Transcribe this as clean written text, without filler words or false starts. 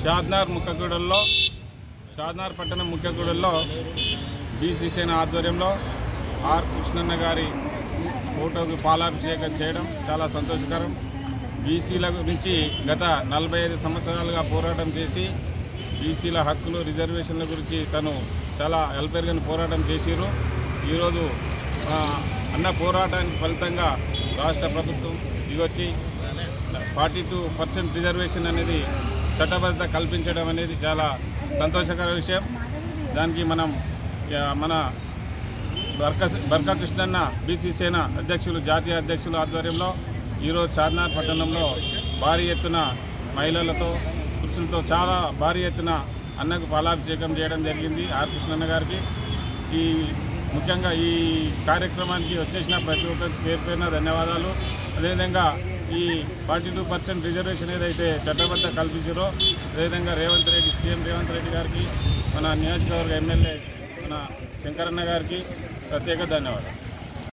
షాద్నార్ పట్టణం ముఖ్యగూడెల్లో బీసీ సేన ఆధ్వర్యంలో ఆర్ కృష్ణన్న గారి ఫోటోకి పాలాభిషేకం చేయడం చాలా సంతోషకరం. బీసీల గురించి గత 45 సంవత్సరాలుగా పోరాటం చేసి బీసీల హక్కులు రిజర్వేషన్ల గురించి తను చాలా ఎల్పెరుగని పోరాటం చేసిరు. ఈరోజు అన్న పోరాటానికి ఫలితంగా రాష్ట్ర ప్రభుత్వం దిగొచ్చి 42% రిజర్వేషన్ అనేది చట్టబద్ధత కల్పించడం అనేది చాలా సంతోషకర విషయం. దానికి మన బర్కా కృష్ణన్న బీసీ సేన అధ్యక్షులు జాతీయ అధ్యక్షులు ఆధ్వర్యంలో ఈరోజు షాద్నార్ పట్టణంలో భారీ ఎత్తున మహిళలతో పురుషులతో చాలా భారీ ఎత్తున అన్నకు పాలాభిషేకం చేయడం జరిగింది. ఆర్ కృష్ణన్న గారికి ముఖ్యంగా ఈ కార్యక్రమానికి వచ్చేసిన ప్రతి ఒక్కరికి పేరుపైన ధన్యవాదాలు. అదేవిధంగా ఈ 42% రిజర్వేషన్ ఏదైతే చట్టబద్ధ కల్పించారో అదేవిధంగా సీఎం రేవంత్ రెడ్డి గారికి, మన నియోజకవర్గ ఎమ్మెల్యే మన శంకరన్న గారికి ప్రత్యేక ధన్యవాదాలు.